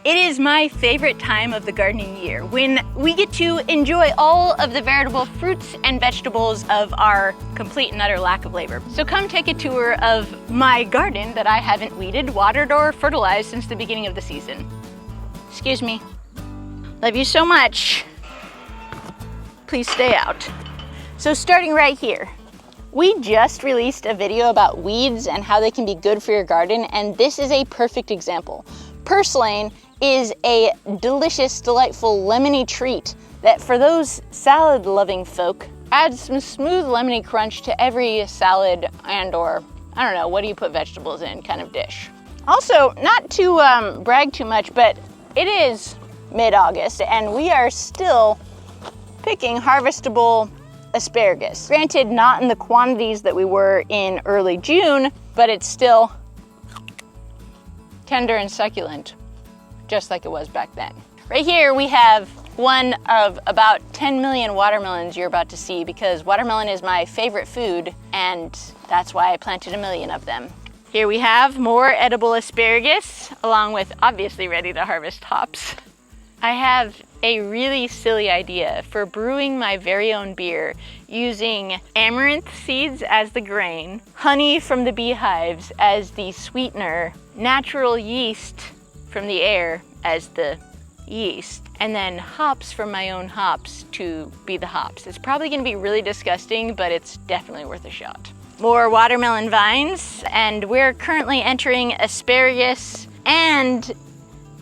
It is my favorite time of the gardening year when we get to enjoy all of the veritable fruits and vegetables of our complete and utter lack of labor. So come take a tour of my garden that I haven't weeded, watered, or fertilized since the beginning of the season. Excuse me. Love you so much. Please stay out. So starting right here, we just released a video about weeds and how they can be good for your garden, and this is a perfect example. Purslane is a delicious, delightful lemony treat that for those salad-loving folk adds some smooth lemony crunch to every salad and/or, I don't know, what do you put vegetables in kind of dish. Also, not to brag too much, but it is mid-August and we are still picking harvestable asparagus. Granted, not in the quantities that we were in early June, but it's still tender and succulent, just like it was back then. Right here we have one of about 10 million watermelons you're about to see, because watermelon is my favorite food and that's why I planted a million of them. Here we have more edible asparagus along with obviously ready to harvest hops. I have a really silly idea for brewing my very own beer using amaranth seeds as the grain, honey from the beehives as the sweetener, natural yeast from the air as the yeast, and then hops from my own hops to be the hops. It's probably gonna be really disgusting, but it's definitely worth a shot. More watermelon vines, and we're currently entering asparagus and,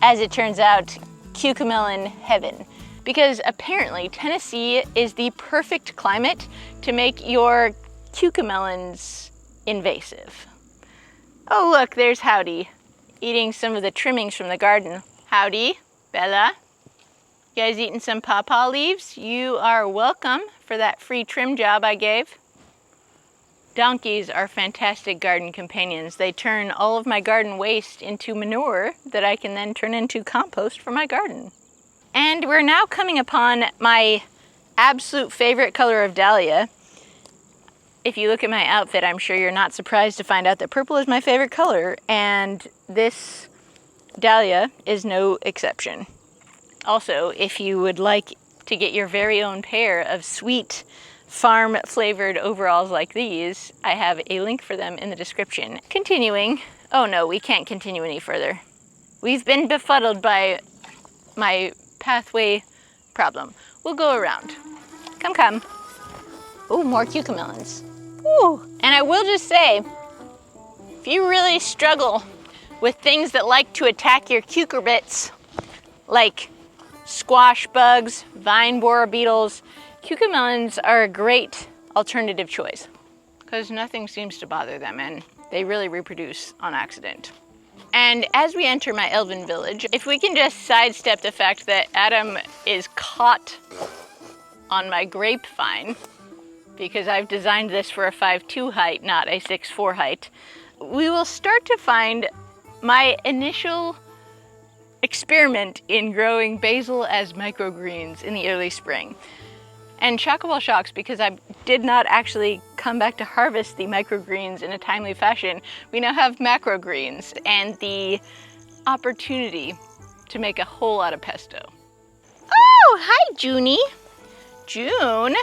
as it turns out, Cucamelon Heaven, because apparently Tennessee is the perfect climate to make your cucamelons invasive. Oh look, there's Howdy, eating some of the trimmings from the garden. Howdy, Bella. You guys eating some pawpaw leaves? You are welcome for that free trim job I gave. Donkeys are fantastic garden companions. They turn all of my garden waste into manure that I can then turn into compost for my garden. And we're now coming upon my absolute favorite color of Dahlia. If you look at my outfit, I'm sure you're not surprised to find out that purple is my favorite color, and this Dahlia is no exception. Also, if you would like to get your very own pair of sweet, farm-flavored overalls like these, I have a link for them in the description. Continuing, oh no, we can't continue any further. We've been befuddled by my pathway problem. We'll go around. Come, come. Ooh, more cucamelons. Ooh, and I will just say, if you really struggle with things that like to attack your cucurbits, like squash bugs, vine borer beetles, cucamelons are a great alternative choice because nothing seems to bother them and they really reproduce on accident. And as we enter my elven village, if we can just sidestep the fact that Adam is caught on my grape vine, because I've designed this for a 5'2" height, not a 6'4" height, we will start to find my initial experiment in growing basil as microgreens in the early spring. And shock of all shocks, because I did not actually come back to harvest the microgreens in a timely fashion, we now have macrogreens and the opportunity to make a whole lot of pesto. Oh, hi Junie. June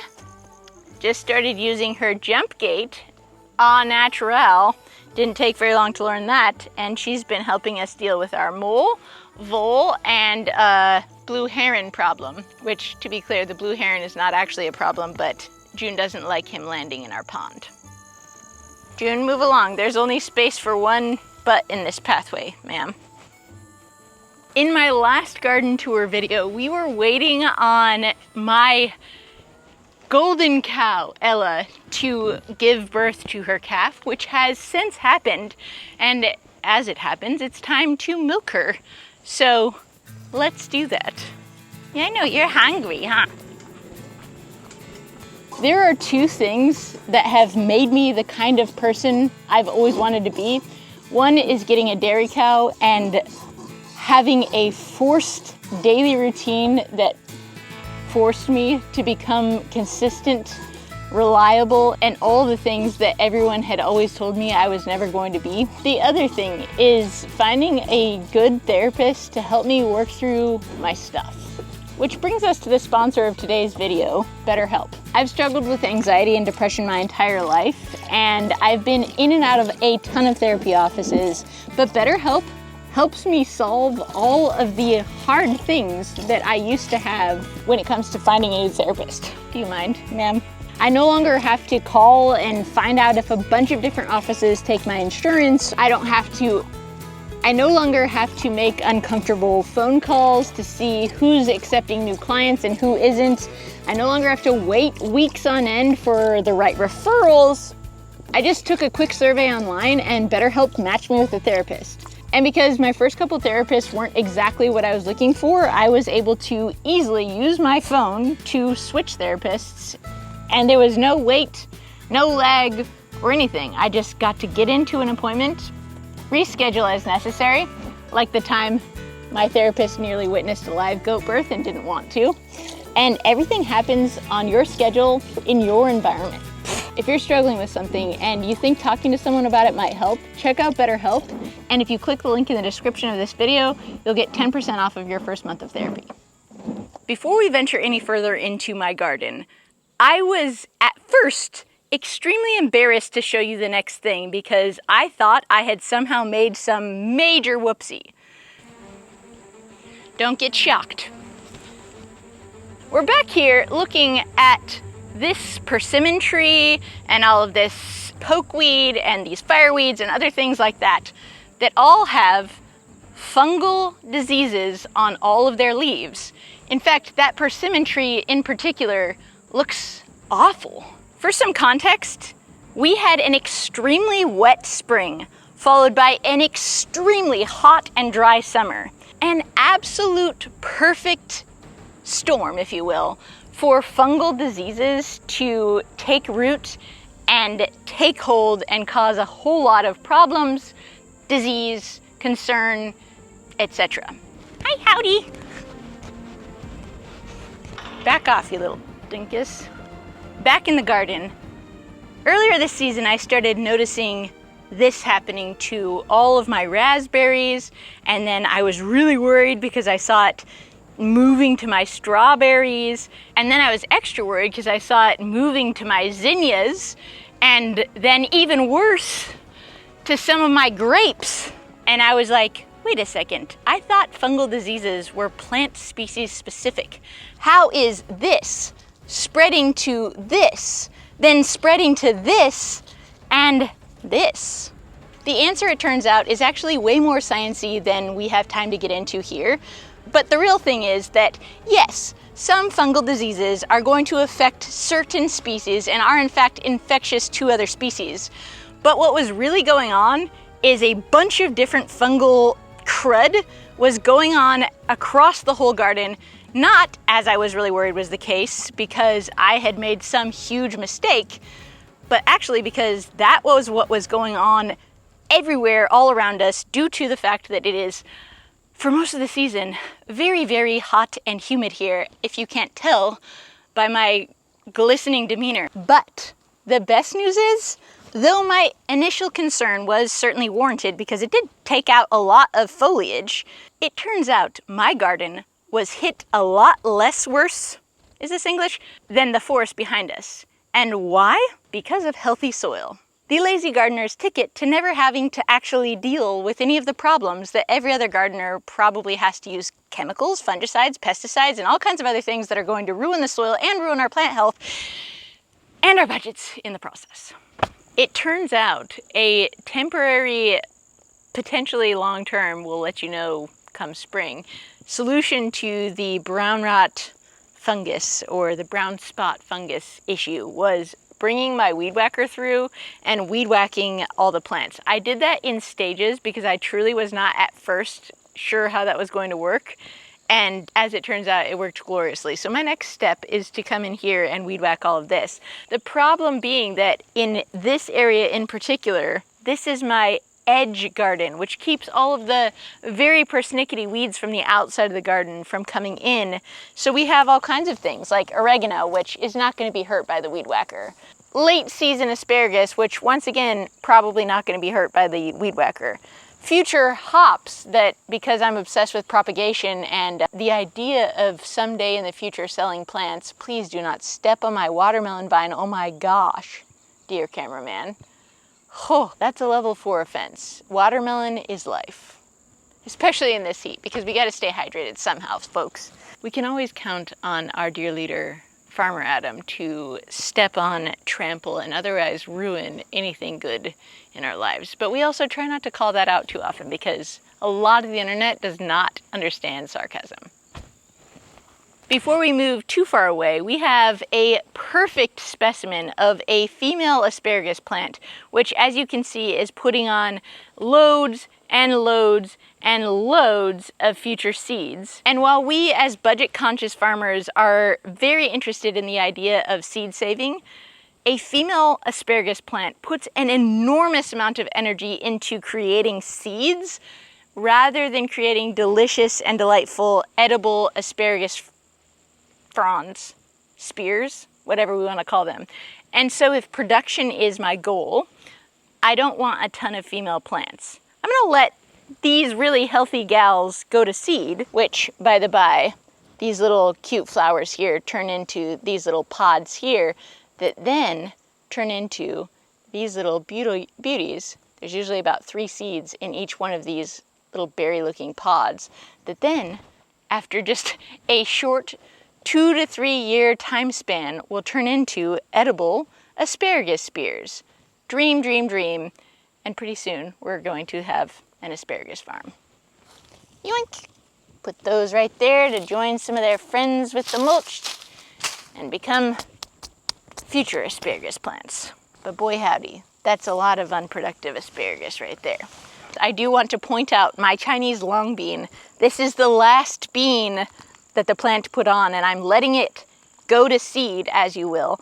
just started using her jump gait au naturel. Didn't take very long to learn that, and she's been helping us deal with our mole, vole, and blue heron problem, which, to be clear, the blue heron is not actually a problem, but June doesn't like him landing in our pond. June, move along. There's only space for one butt in this pathway, ma'am. In my last garden tour video, we were waiting on my golden cow, Ella, to give birth to her calf, which has since happened. And as it happens, it's time to milk her. So let's do that. Yeah, I know, you're hungry, huh? There are two things that have made me the kind of person I've always wanted to be. One is getting a dairy cow and having a forced daily routine that forced me to become consistent reliable, and all the things that everyone had always told me I was never going to be. The other thing is finding a good therapist to help me work through my stuff. Which brings us to the sponsor of today's video, BetterHelp. I've struggled with anxiety and depression my entire life, and I've been in and out of a ton of therapy offices, but BetterHelp helps me solve all of the hard things that I used to have when it comes to finding a new therapist. Do you mind, ma'am? I no longer have to call and find out if a bunch of different offices take my insurance. I no longer have to make uncomfortable phone calls to see who's accepting new clients and who isn't. I no longer have to wait weeks on end for the right referrals. I just took a quick survey online and BetterHelp matched me with a therapist. And because my first couple therapists weren't exactly what I was looking for, I was able to easily use my phone to switch therapists. And there was no wait, no lag, or anything. I just got to get into an appointment, reschedule as necessary, like the time my therapist nearly witnessed a live goat birth and didn't want to. And everything happens on your schedule in your environment. If you're struggling with something and you think talking to someone about it might help, check out BetterHelp. And if you click the link in the description of this video, you'll get 10% off of your first month of therapy. Before we venture any further into my garden, I was at first extremely embarrassed to show you the next thing because I thought I had somehow made some major whoopsie. Don't get shocked. We're back here looking at this persimmon tree and all of this pokeweed and these fireweeds and other things like that all have fungal diseases on all of their leaves. In fact, that persimmon tree in particular looks awful. For some context, we had an extremely wet spring, followed by an extremely hot and dry summer. An absolute perfect storm, if you will, for fungal diseases to take root and take hold and cause a whole lot of problems, disease, concern, etc. Hi, howdy. Back off, you little dinkus. Back in the garden, earlier this season I started noticing this happening to all of my raspberries, and then I was really worried because I saw it moving to my strawberries, and then I was extra worried because I saw it moving to my zinnias, and then even worse to some of my grapes. And I was like, wait a second, I thought fungal diseases were plant species specific. How is this spreading to this, then spreading to this, and this? The answer, it turns out, is actually way more sciencey than we have time to get into here. But the real thing is that, yes, some fungal diseases are going to affect certain species and are in fact infectious to other species. But what was really going on is a bunch of different fungal crud was going on across the whole garden. Not, as I was really worried was the case, because I had made some huge mistake, but actually because that was what was going on everywhere all around us due to the fact that it is, for most of the season, very, very hot and humid here, if you can't tell by my glistening demeanor. But the best news is, though my initial concern was certainly warranted because it did take out a lot of foliage, it turns out my garden was hit a lot less worse, is this English, than the forest behind us. And why? Because of healthy soil. The lazy gardener's ticket to never having to actually deal with any of the problems that every other gardener probably has to use chemicals, fungicides, pesticides, and all kinds of other things that are going to ruin the soil and ruin our plant health and our budgets in the process. It turns out a temporary, potentially long-term, we'll let you know come spring, solution to the brown rot fungus or the brown spot fungus issue was bringing my weed whacker through and weed whacking all the plants. I did that in stages because I truly was not at first sure how that was going to work. And as it turns out, it worked gloriously. So my next step is to come in here and weed whack all of this. The problem being that in this area in particular, this is my edge garden, which keeps all of the very persnickety weeds from the outside of the garden from coming in. So we have all kinds of things like oregano, which is not going to be hurt by the weed whacker. Late season asparagus, which once again, probably not going to be hurt by the weed whacker. Future hops that, because I'm obsessed with propagation and the idea of someday in the future selling plants, please do not step on my watermelon vine. Oh my gosh, dear cameraman. Oh, that's a level 4 offense. Watermelon is life, especially in this heat, because we got to stay hydrated somehow, folks. We can always count on our dear leader, Farmer Adam, to step on, trample, and otherwise ruin anything good in our lives. But we also try not to call that out too often because a lot of the internet does not understand sarcasm. Before we move too far away, we have a perfect specimen of a female asparagus plant, which, as you can see, is putting on loads and loads and loads of future seeds. And while we as budget-conscious farmers are very interested in the idea of seed saving, a female asparagus plant puts an enormous amount of energy into creating seeds rather than creating delicious and delightful edible asparagus fronds, spears, whatever we want to call them. And so if production is my goal, I don't want a ton of female plants. I'm going to let these really healthy gals go to seed, which, by the by, these little cute flowers here turn into these little pods here that then turn into these little beauties. There's usually about 3 seeds in each one of these little berry-looking pods that then, after just a short 2 to 3 year time span, will turn into edible asparagus spears. Dream, dream, dream. And pretty soon we're going to have an asparagus farm. Yoink! Put those right there to join some of their friends with the mulch and become future asparagus plants. But boy howdy, that's a lot of unproductive asparagus right there. I do want to point out my Chinese long bean. This is the last bean that the plant put on, and I'm letting it go to seed, as you will,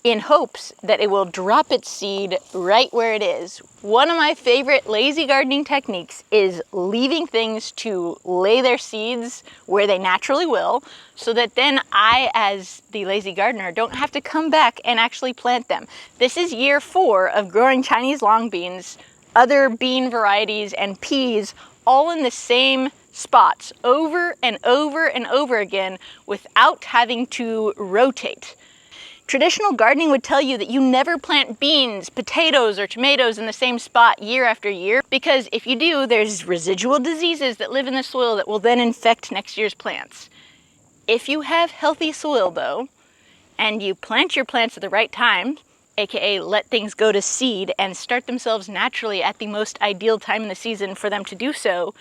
in hopes that it will drop its seed right where it is. One of my favorite lazy gardening techniques is leaving things to lay their seeds where they naturally will, so that then I, as the lazy gardener, don't have to come back and actually plant them. This is year 4 of growing Chinese long beans, other bean varieties, and peas all in the same spots over and over and over again without having to rotate. Traditional gardening would tell you that you never plant beans, potatoes, or tomatoes in the same spot year after year, because if you do, there's residual diseases that live in the soil that will then infect next year's plants. If you have healthy soil though, and you plant your plants at the right time, aka let things go to seed and start themselves naturally at the most ideal time in the season for them to do so,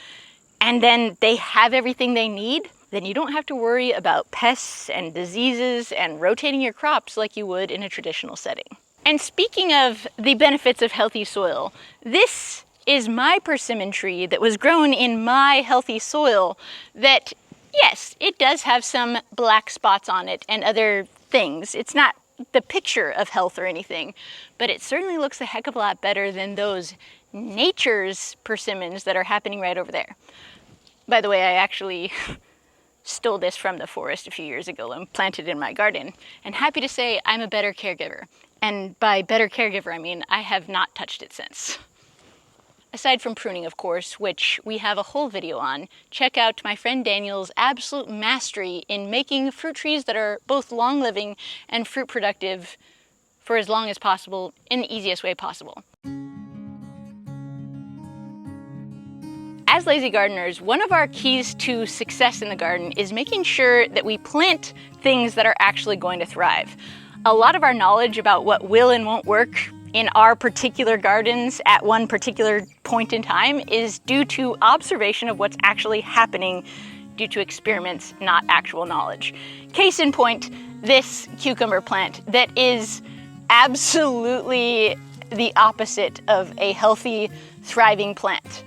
and then they have everything they need, then you don't have to worry about pests and diseases and rotating your crops like you would in a traditional setting. And speaking of the benefits of healthy soil, this is my persimmon tree that was grown in my healthy soil that, yes, it does have some black spots on it and other things. It's not the picture of health or anything, but it certainly looks a heck of a lot better than those nature's persimmons that are happening right over there. By the way, I actually stole this from the forest a few years ago and planted it in my garden. And happy to say I'm a better caregiver. And by better caregiver, I mean I have not touched it since. Aside from pruning, of course, which we have a whole video on, check out my friend Daniel's absolute mastery in making fruit trees that are both long-living and fruit productive for as long as possible in the easiest way possible. As lazy gardeners, one of our keys to success in the garden is making sure that we plant things that are actually going to thrive. A lot of our knowledge about what will and won't work in our particular gardens at one particular point in time is due to observation of what's actually happening due to experiments, not actual knowledge. Case in point, this cucumber plant that is absolutely the opposite of a healthy, thriving plant.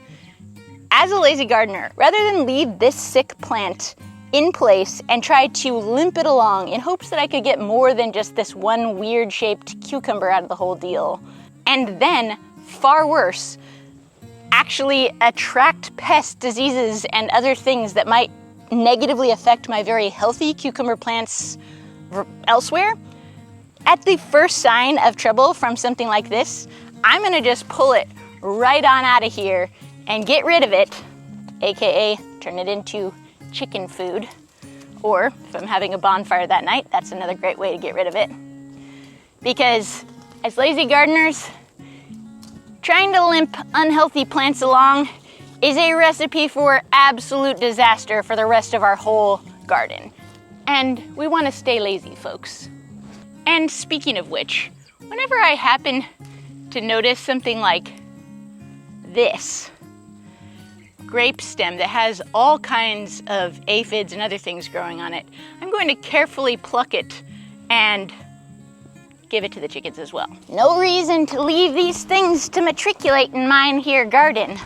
As a lazy gardener, rather than leave this sick plant in place and try to limp it along in hopes that I could get more than just this one weird shaped cucumber out of the whole deal, and then, far worse, actually attract pests, diseases, and other things that might negatively affect my very healthy cucumber plants elsewhere, at the first sign of trouble from something like this, I'm gonna just pull it right on out of here and get rid of it, AKA turn it into chicken food. Or if I'm having a bonfire that night, that's another great way to get rid of it. Because as lazy gardeners, trying to limp unhealthy plants along is a recipe for absolute disaster for the rest of our whole garden. And we want to stay lazy, folks. And speaking of which, whenever I happen to notice something like this grape stem that has all kinds of aphids and other things growing on it, I'm going to carefully pluck it and give it to the chickens as well. No reason to leave these things to matriculate in mine here garden.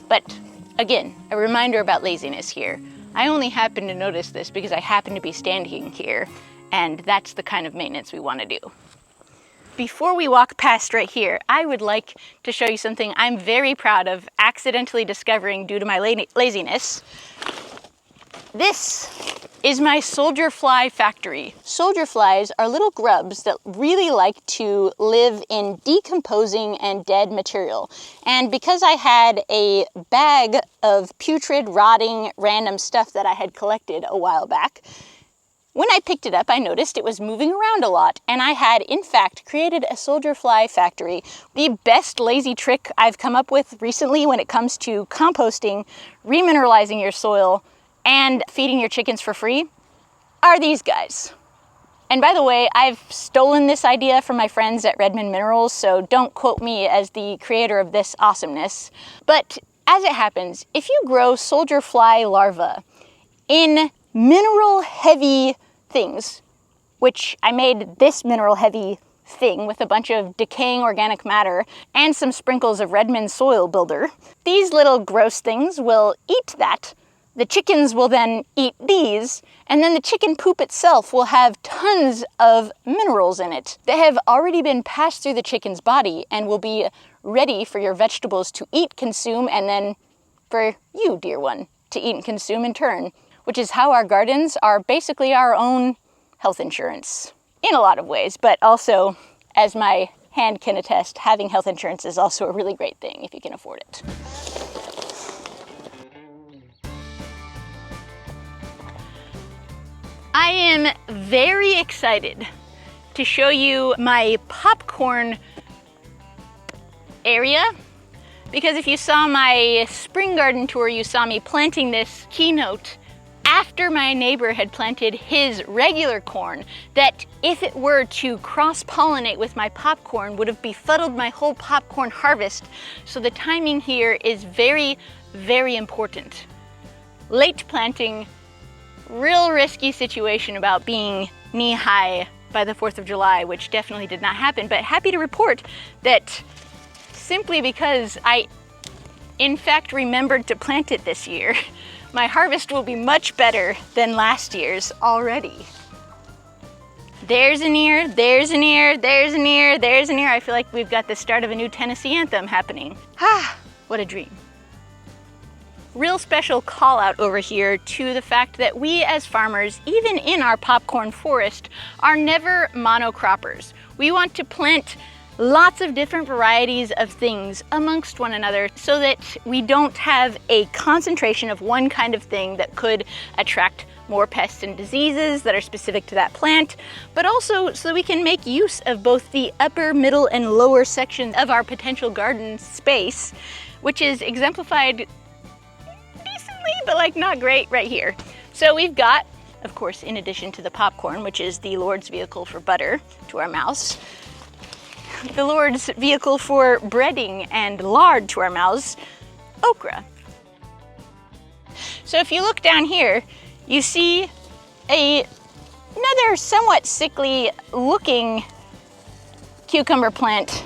But again, a reminder about laziness here. I only happen to notice this because I happen to be standing here, and that's the kind of maintenance we want to do. Before we walk past right here, I would like to show you something I'm very proud of accidentally discovering due to my laziness. This is my soldier fly factory. Soldier flies are little grubs that really like to live in decomposing and dead material. And because I had a bag of putrid, rotting, random stuff that I had collected a while back, when I picked it up, I noticed it was moving around a lot, and I had, in fact, created a soldier fly factory. The best lazy trick I've come up with recently when it comes to composting, remineralizing your soil, and feeding your chickens for free are these guys. And by the way, I've stolen this idea from my friends at Redmond Minerals, so don't quote me as the creator of this awesomeness. But as it happens, if you grow soldier fly larvae in mineral-heavy things, which I made this mineral-heavy thing with a bunch of decaying organic matter and some sprinkles of Redmond soil builder, these little gross things will eat that. The chickens will then eat these, and then the chicken poop itself will have tons of minerals in it that have already been passed through the chicken's body and will be ready for your vegetables to eat, consume, and then for you, dear one, to eat and consume in turn, which is how our gardens are basically our own health insurance in a lot of ways, but also, as my hand can attest, having health insurance is also a really great thing if you can afford it. I am very excited to show you my popcorn area, because if you saw my spring garden tour, you saw me planting this keynote after my neighbor had planted his regular corn that, if it were to cross-pollinate with my popcorn, would have befuddled my whole popcorn harvest. So the timing here is very, very important. Late planting, real risky situation about being knee-high by the 4th of July, which definitely did not happen, but happy to report that simply because I, in fact, remembered to plant it this year, my harvest will be much better than last year's already. There's an ear, there's an ear, there's an ear, there's an ear. I feel like we've got the start of a new Tennessee anthem happening. Ah, what a dream. Real special call out over here to the fact that we as farmers, even in our popcorn forest, are never monocroppers. We want to plant lots of different varieties of things amongst one another so that we don't have a concentration of one kind of thing that could attract more pests and diseases that are specific to that plant, but also so we can make use of both the upper, middle, and lower section of our potential garden space, which is exemplified decently, but like not great right here. So we've got, of course, in addition to the popcorn, which is the Lord's vehicle for butter to our mouths, the Lord's vehicle for breading and lard to our mouths, okra. So if you look down here, you see another somewhat sickly looking cucumber plant,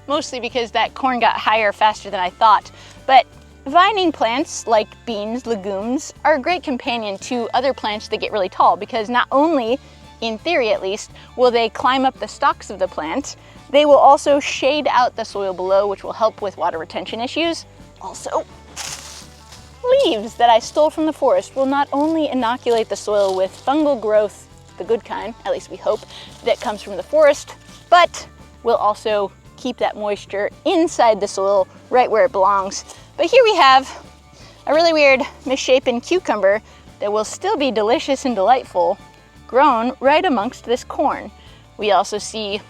mostly because that corn got higher faster than I thought. But vining plants like beans, legumes, are a great companion to other plants that get really tall, because not only, in theory at least, will they climb up the stalks of the plant, they will also shade out the soil below, which will help with water retention issues. Also, leaves that I stole from the forest will not only inoculate the soil with fungal growth, the good kind, at least we hope, that comes from the forest, but will also keep that moisture inside the soil right where it belongs. But here we have a really weird misshapen cucumber that will still be delicious and delightful, grown right amongst this corn. We also see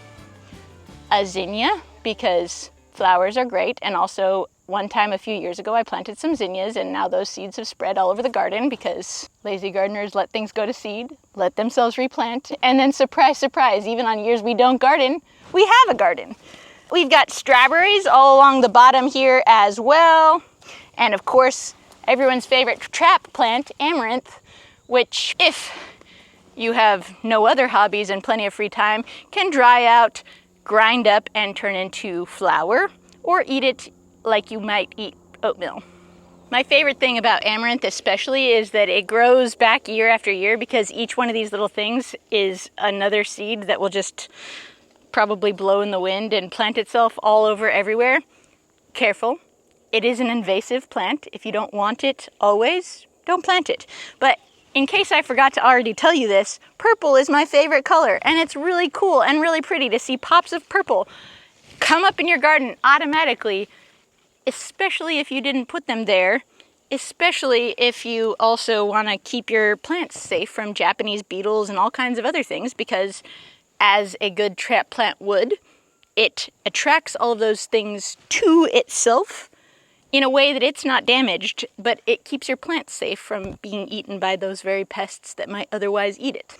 a zinnia because flowers are great, and also one time a few years ago I planted some zinnias, and now those seeds have spread all over the garden because lazy gardeners let things go to seed, let themselves replant, and then surprise, surprise, even on years we don't garden, we have a garden. We've got strawberries all along the bottom here as well, and of course everyone's favorite trap plant, Amaranth, which, if you have no other hobbies and plenty of free time, can dry out, grind up, and turn into flour, or eat it like you might eat oatmeal. My favorite thing about Amaranth especially is that it grows back year after year, because each one of these little things is another seed that will just probably blow in the wind and plant itself all over everywhere. Careful. It is an invasive plant. If you don't want it always, don't plant it. But in case I forgot to already tell you this, purple is my favorite color, and it's really cool and really pretty to see pops of purple come up in your garden automatically, especially if you didn't put them there, especially if you also want to keep your plants safe from Japanese beetles and all kinds of other things, because as a good trap plant would, it attracts all of those things to itself in a way that it's not damaged, but it keeps your plants safe from being eaten by those very pests that might otherwise eat it.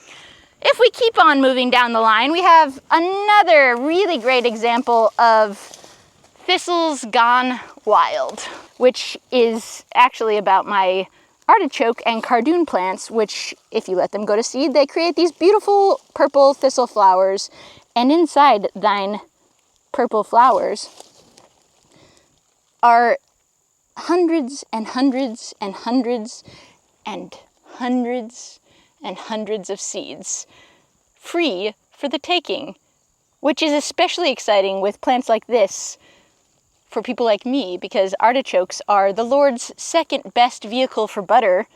If we keep on moving down the line, we have another really great example of Thistles gone wild, which is actually about my artichoke and cardoon plants, which, if you let them go to seed, they create these beautiful purple thistle flowers, and inside thine purple flowers are hundreds and hundreds and hundreds and hundreds and hundreds of seeds, free for the taking, which is especially exciting with plants like this for people like me, because artichokes are the Lord's second best vehicle for butter,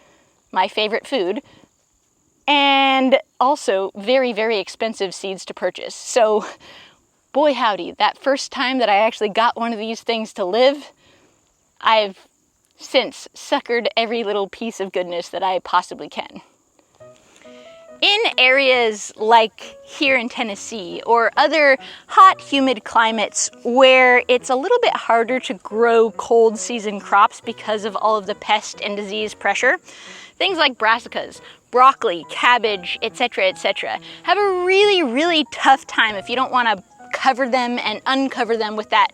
my favorite food, and also very, very expensive seeds to purchase. So, boy howdy, that first time that I actually got one of these things to live, I've since suckered every little piece of goodness that I possibly can. In areas like here in Tennessee or other hot, humid climates where it's a little bit harder to grow cold season crops because of all of the pest and disease pressure, things like brassicas, broccoli, cabbage, etc., have a really, really tough time if you don't want to cover them and uncover them with that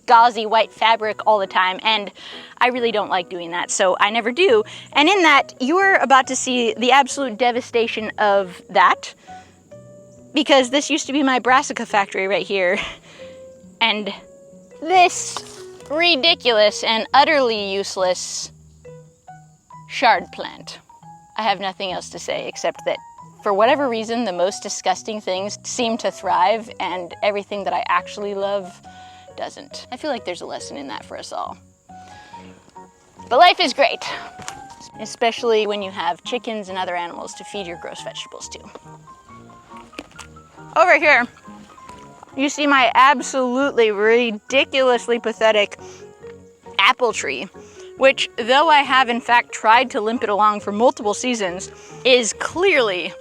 gauzy white fabric all the time, and I really don't like doing that, so I never do. And in that, you're about to see the absolute devastation of that, because this used to be my Brassica Factory right here, and this ridiculous and utterly useless shard plant. I have nothing else to say except that for whatever reason, the most disgusting things seem to thrive, and everything that I actually love doesn't. I feel like there's a lesson in that for us all. But life is great, especially when you have chickens and other animals to feed your gross vegetables to. Over here, you see my absolutely ridiculously pathetic apple tree, which, though I have in fact tried to limp it along for multiple seasons, is clearly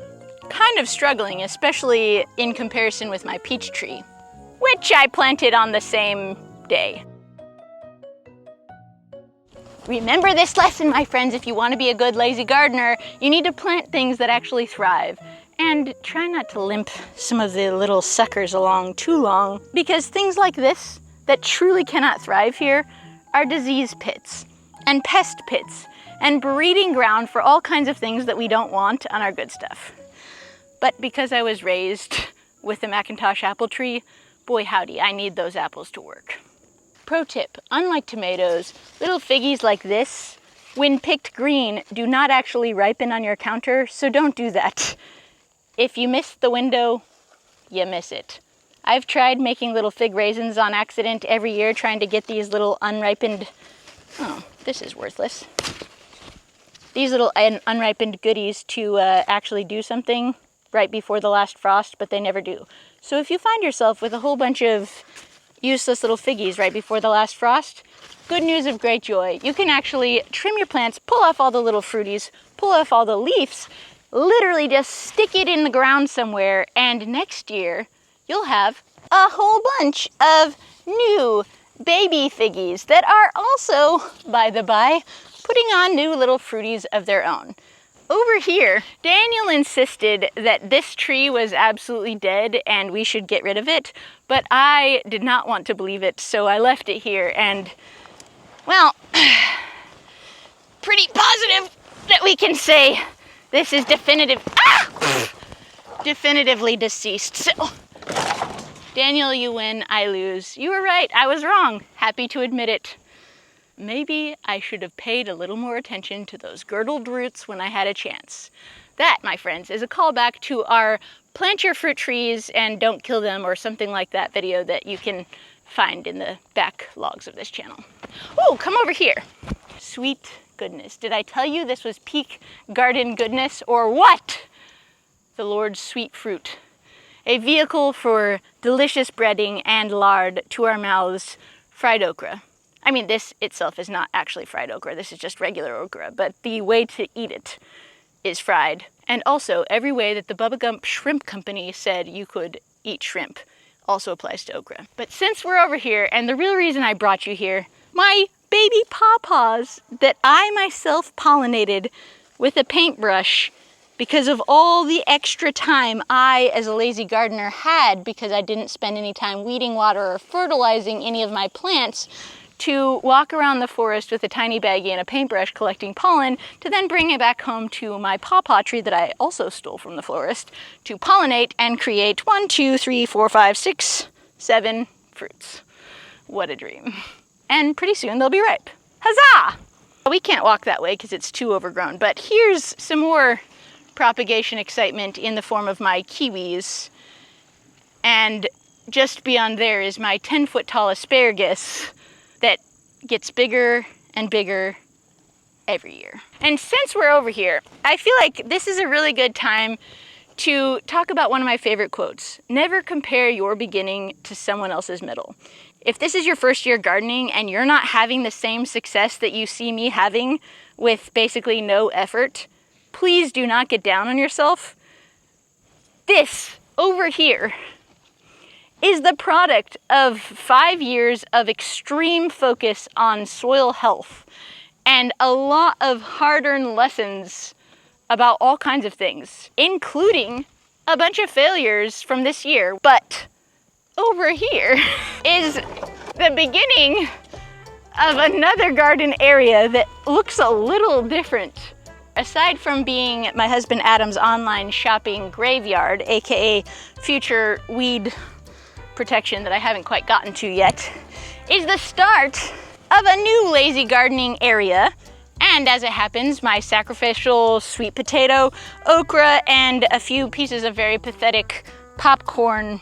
kind of struggling, especially in comparison with my peach tree, which I planted on the same day. Remember this lesson, my friends. If you want to be a good lazy gardener, you need to plant things that actually thrive. And try not to limp some of the little suckers along too long, because things like this that truly cannot thrive here are disease pits and pest pits and breeding ground for all kinds of things that we don't want on our good stuff. But because I was raised with the Macintosh apple tree, boy howdy, I need those apples to work. Pro tip, unlike tomatoes, little figgies like this, when picked green, do not actually ripen on your counter, so don't do that. If you miss the window, you miss it. I've tried making little fig raisins on accident every year, trying to get these little unripened, oh, this is worthless. These little unripened goodies to actually do something right before the last frost, but they never do. So if you find yourself with a whole bunch of useless little figgies right before the last frost, good news of great joy. You can actually trim your plants, pull off all the little fruities, pull off all the leaves, literally just stick it in the ground somewhere, and next year you'll have a whole bunch of new baby figgies that are also, by the by, putting on new little fruities of their own. Over here, Daniel insisted that this tree was absolutely dead and we should get rid of it, but I did not want to believe it, so I left it here, and, well, pretty positive that we can say this is definitively deceased. So, Daniel, you win, I lose. You were right, I was wrong. Happy to admit it. Maybe I should have paid a little more attention to those girdled roots when I had a chance. That, my friends, is a callback to our plant your fruit trees and don't kill them or something like that video that you can find in the back logs of this channel. Oh, come over here. Sweet goodness. Did I tell you this was peak garden goodness or what? The Lord's sweet fruit. A vehicle for delicious breading and lard to our mouths, fried okra. I mean, this itself is not actually fried okra, this is just regular okra, but the way to eat it is fried. And also, every way that the Bubba Gump Shrimp Company said you could eat shrimp also applies to okra. But since we're over here, and the real reason I brought you here, my baby pawpaws that I myself pollinated with a paintbrush because of all the extra time I, as a lazy gardener, had because I didn't spend any time weeding, water, or fertilizing any of my plants, to walk around the forest with a tiny baggie and a paintbrush collecting pollen, to then bring it back home to my pawpaw tree that I also stole from the florist, to pollinate and create 1, 2, 3, 4, 5, 6, 7 fruits. What a dream. And pretty soon they'll be ripe. Huzzah! We can't walk that way because it's too overgrown, but here's some more propagation excitement in the form of my kiwis. And just beyond there is my 10-foot tall asparagus that gets bigger and bigger every year. And since we're over here, I feel like this is a really good time to talk about one of my favorite quotes. Never compare your beginning to someone else's middle. If this is your first year gardening and you're not having the same success that you see me having with basically no effort, please do not get down on yourself. This over here is the product of 5 years of extreme focus on soil health and a lot of hard-earned lessons about all kinds of things, including a bunch of failures from this year. But over here is the beginning of another garden area that looks a little different. Aside from being my husband Adam's online shopping graveyard, aka future weed protection that I haven't quite gotten to yet, is the start of a new lazy gardening area. And as it happens, my sacrificial sweet potato, okra, and a few pieces of very pathetic popcorn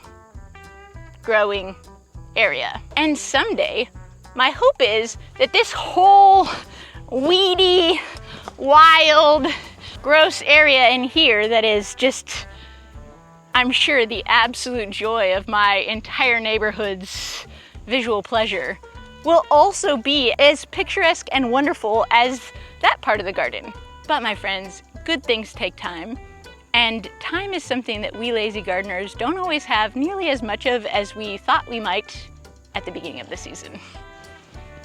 growing area. And someday, my hope is that this whole weedy, wild, gross area in here that is just, I'm sure, the absolute joy of my entire neighborhood's visual pleasure, will also be as picturesque and wonderful as that part of the garden. But my friends, good things take time, and time is something that we lazy gardeners don't always have nearly as much of as we thought we might at the beginning of the season.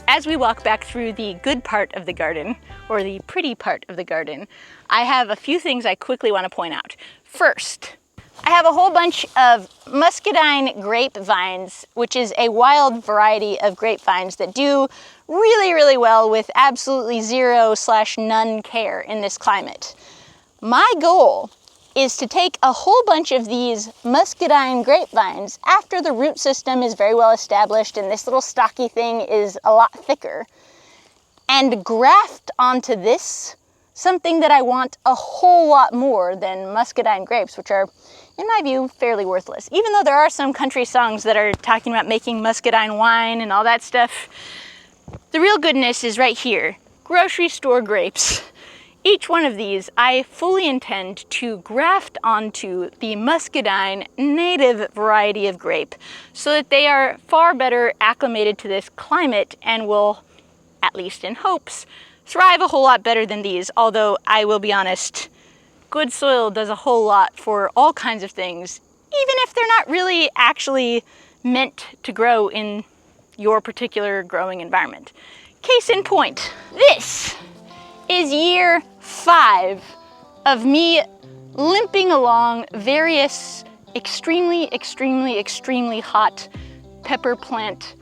As we walk back through the good part of the garden, or the pretty part of the garden, I have a few things I quickly want to point out. First, I have a whole bunch of muscadine grapevines, which is a wild variety of grapevines that do really, really well with absolutely 0/none care in this climate. My goal is to take a whole bunch of these muscadine grapevines after the root system is very well established and this little stocky thing is a lot thicker, and graft onto this something that I want a whole lot more than muscadine grapes, which are, in my view, fairly worthless. Even though there are some country songs that are talking about making muscadine wine and all that stuff, the real goodness is right here. Grocery store grapes. Each one of these I fully intend to graft onto the muscadine native variety of grape so that they are far better acclimated to this climate and will, at least in hopes, thrive a whole lot better than these. Although I will be honest, good soil does a whole lot for all kinds of things, even if they're not really actually meant to grow in your particular growing environment. Case in point, this is year 5 of me limping along various extremely hot pepper plant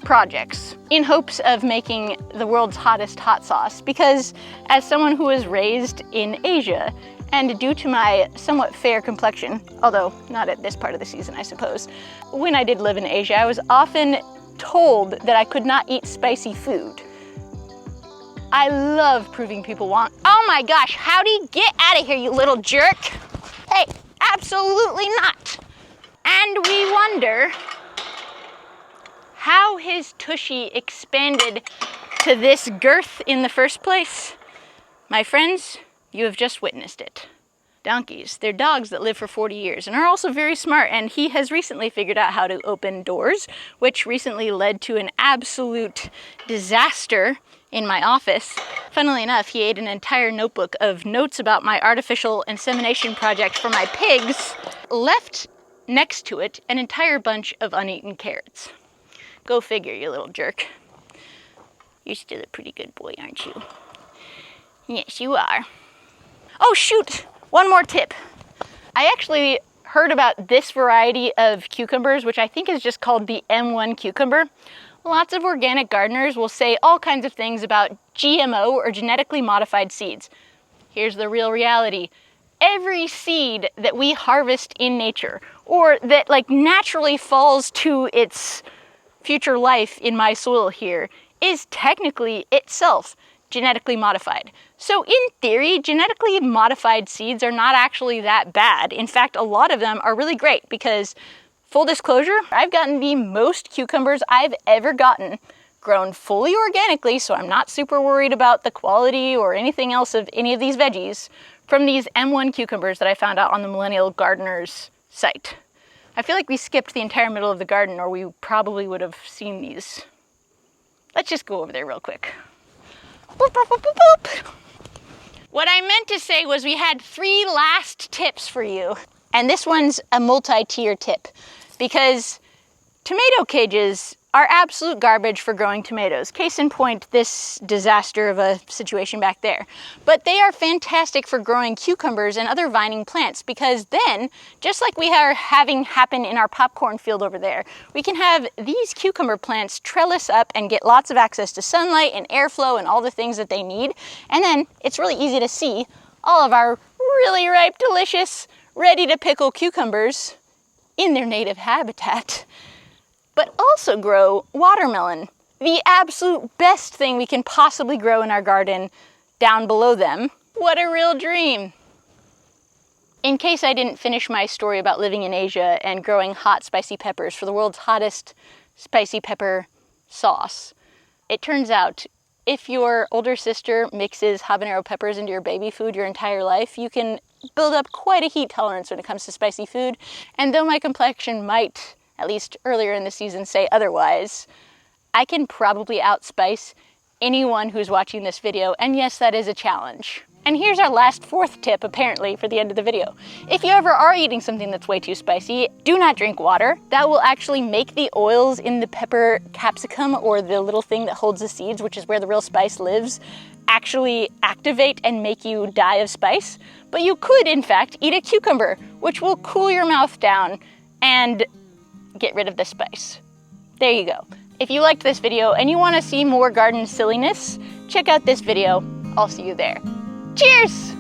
projects in hopes of making the world's hottest hot sauce. Because as someone who was raised in Asia, and due to my somewhat fair complexion, although not at this part of the season, I suppose, when I did live in Asia, I was often told that I could not eat spicy food. I love proving people wrong. Oh my gosh, howdy, get out of here, you little jerk. Hey, absolutely not. And we wonder how his tushy expanded to this girth in the first place. My friends, you have just witnessed it. Donkeys, they're dogs that live for 40 years and are also very smart, and he has recently figured out how to open doors, which recently led to an absolute disaster in my office. Funnily enough, he ate an entire notebook of notes about my artificial insemination project for my pigs, left next to it an entire bunch of uneaten carrots. Go figure, you little jerk. You're still a pretty good boy, aren't you? Yes, you are. Oh shoot, one more tip. I actually heard about this variety of cucumbers, which I think is just called the M1 cucumber. Lots of organic gardeners will say all kinds of things about GMO or genetically modified seeds. Here's the real reality. Every seed that we harvest in nature, or that like naturally falls to its future life in my soil here, is technically itself genetically modified. So in theory, genetically modified seeds are not actually that bad. In fact, a lot of them are really great because, full disclosure, I've gotten the most cucumbers I've ever gotten grown fully organically, so I'm not super worried about the quality or anything else of any of these veggies, from these M1 cucumbers that I found out on the Millennial Gardener's site. I feel like we skipped the entire middle of the garden, or we probably would have seen these. Let's just go over there real quick. Boop, boop, boop, boop, boop. What I meant to say was we had 3 last tips for you. And this one's a multi-tier tip, because tomato cages are absolute garbage for growing tomatoes. Case in point, this disaster of a situation back there. But they are fantastic for growing cucumbers and other vining plants, because then, just like we are having happen in our popcorn field over there, we can have these cucumber plants trellis up and get lots of access to sunlight and airflow and all the things that they need. And then it's really easy to see all of our really ripe, delicious, ready to pickle cucumbers in their native habitat. But also grow watermelon, the absolute best thing we can possibly grow in our garden, down below them. What a real dream. In case I didn't finish my story about living in Asia and growing hot spicy peppers for the world's hottest spicy pepper sauce, it turns out if your older sister mixes habanero peppers into your baby food your entire life, you can build up quite a heat tolerance when it comes to spicy food. And though my complexion might, at least earlier in the season, say otherwise, I can probably outspice anyone who's watching this video, and yes, that is a challenge. And here's our last 4th tip, apparently, for the end of the video. If you ever are eating something that's way too spicy, do not drink water. That will actually make the oils in the pepper capsicum, or the little thing that holds the seeds, which is where the real spice lives, actually activate and make you die of spice. But you could, in fact, eat a cucumber, which will cool your mouth down and get rid of the spice. There you go. If you liked this video and you want to see more garden silliness, check out this video. I'll see you there. Cheers!